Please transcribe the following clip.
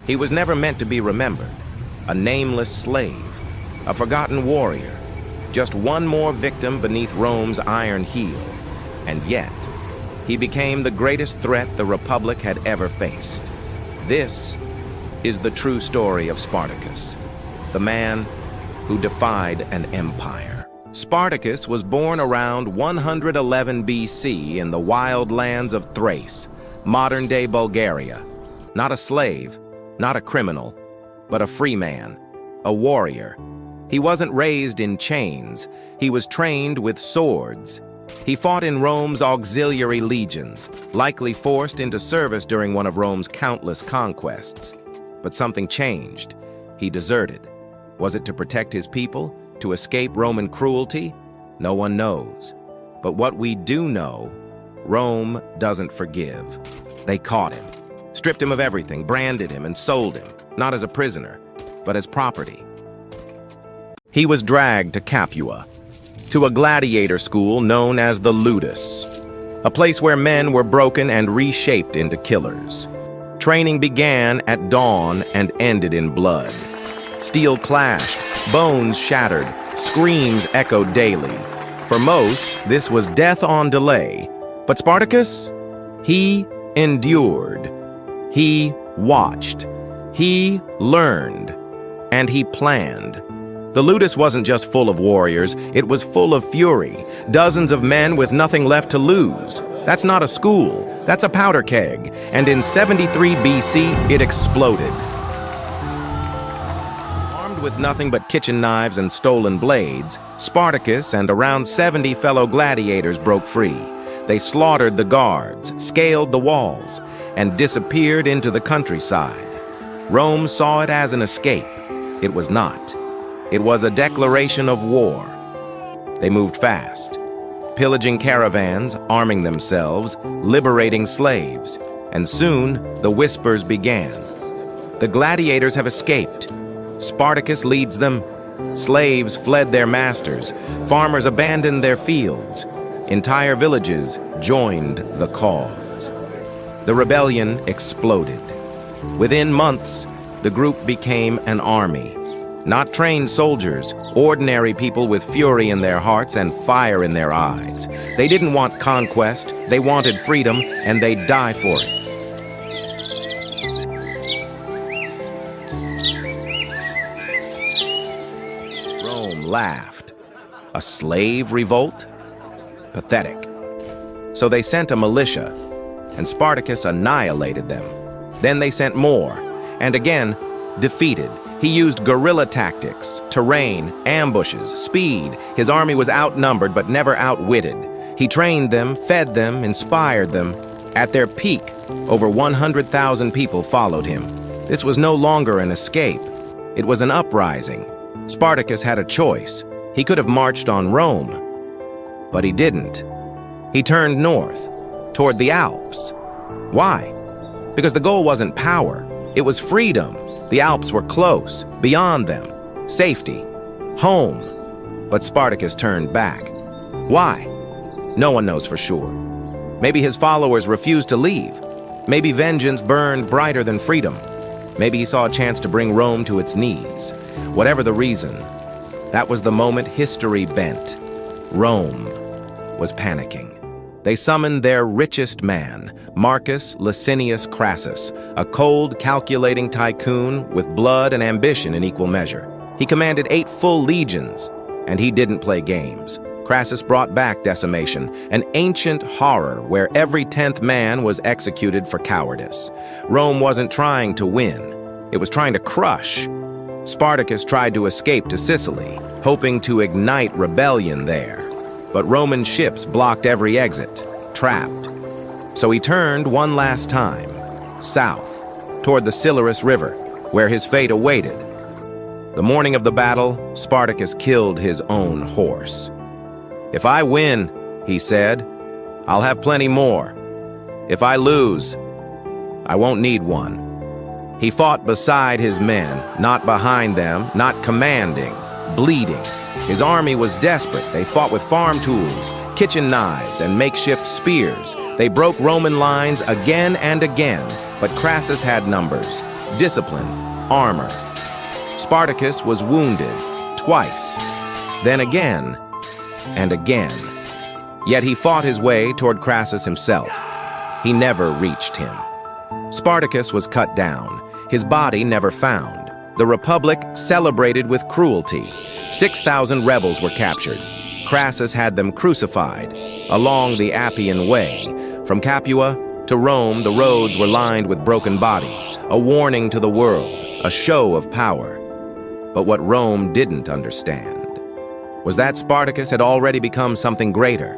He was never meant to be remembered, a nameless slave, a forgotten warrior, just one more victim beneath Rome's iron heel. And yet, he became the greatest threat the Republic had ever faced. This is the true story of Spartacus, the man who defied an empire. Spartacus was born around 111 BC in the wild lands of Thrace, modern-day Bulgaria. Not a slave, not a criminal, but a free man, a warrior. He wasn't raised in chains. He was trained with swords. He fought in Rome's auxiliary legions, likely forced into service during one of Rome's countless conquests. But something changed. He deserted. Was it to protect his people? To escape Roman cruelty? No one knows. But what we do know, Rome doesn't forgive. They caught him, stripped him of everything, branded him, and sold him, not as a prisoner, but as property. He was dragged to Capua, to a gladiator school known as the Ludus, a place where men were broken and reshaped into killers. Training began at dawn and ended in blood. Steel clashed, bones shattered, screams echoed daily. For most, this was death on delay. But Spartacus? He endured. He watched. He learned. And he planned. The Ludus wasn't just full of warriors, it was full of fury. Dozens of men with nothing left to lose. That's not a school, that's a powder keg. And in 73 BC, it exploded. Armed with nothing but kitchen knives and stolen blades, Spartacus and around 70 fellow gladiators broke free. They slaughtered the guards, scaled the walls, and disappeared into the countryside. Rome saw it as an escape. It was not. It was a declaration of war. They moved fast, pillaging caravans, arming themselves, liberating slaves, and soon the whispers began. The gladiators have escaped. Spartacus leads them. Slaves fled their masters. Farmers abandoned their fields. Entire villages joined the cause. The rebellion exploded. Within months, the group became an army. Not trained soldiers, ordinary people with fury in their hearts and fire in their eyes. They didn't want conquest, they wanted freedom, and they'd die for it. Rome laughed. A slave revolt? Pathetic. So they sent a militia, and Spartacus annihilated them. Then they sent more, and again, defeated. He used guerrilla tactics, terrain, ambushes, speed. His army was outnumbered but never outwitted. He trained them, fed them, inspired them. At their peak, over 100,000 people followed him. This was no longer an escape. It was an uprising. Spartacus had a choice. He could have marched on Rome, but he didn't. He turned north, toward the Alps. Why? Because the goal wasn't power. It was freedom. The Alps were close, beyond them, safety, home. But Spartacus turned back. Why? No one knows for sure. Maybe his followers refused to leave. Maybe vengeance burned brighter than freedom. Maybe he saw a chance to bring Rome to its knees. Whatever the reason, that was the moment history bent. Rome was panicking. They summoned their richest man, Marcus Licinius Crassus, a cold, calculating tycoon with blood and ambition in equal measure. He commanded 8 full legions, and he didn't play games. Crassus brought back decimation, an ancient horror where every 10th man was executed for cowardice. Rome wasn't trying to win. It was trying to crush. Spartacus tried to escape to Sicily, hoping to ignite rebellion there. But Roman ships blocked every exit, trapped. So he turned one last time, south, toward the Silarus River, where his fate awaited. The morning of the battle, Spartacus killed his own horse. "If I win," he said, "I'll have plenty more. If I lose, I won't need one." He fought beside his men, not behind them, not commanding, bleeding. His army was desperate. They fought with farm tools, kitchen knives, and makeshift spears. They broke Roman lines again and again, but Crassus had numbers. discipline, armor. Spartacus was wounded twice, then again and again. Yet he fought his way toward Crassus himself. He never reached him. Spartacus was cut down, his body never found. The Republic celebrated with cruelty. 6,000 rebels were captured. Crassus had them crucified along the Appian Way. From Capua to Rome, the roads were lined with broken bodies, a warning to the world, a show of power. But what Rome didn't understand was that Spartacus had already become something greater.